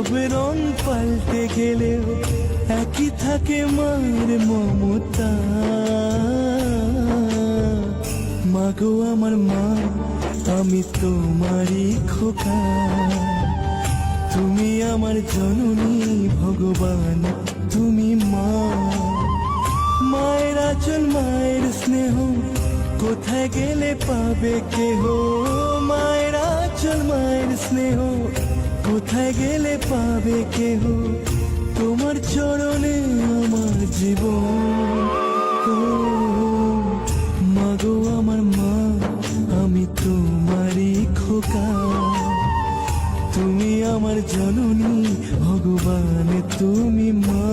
সব রং পাল্টে গেলেও একই থাকে মায়ের মমতা। মাগো আমার মা, আমি তোমারই খোকা। তুমি আমার জননী ভগবান, তুমি মা। মায়ের আঁচল মায়ের স্নেহ কোথায় গেলে পাবে কেহ। মায়ের আঁচল মায়ের স্নেহ কোথায় গেলে পাবে কেহ। তোমার চরণে আমার জীবন। ও মাগো আমার মা, আমি তোমারই খোকা। তুমি আমার জননী ভগবান, তুমি মা।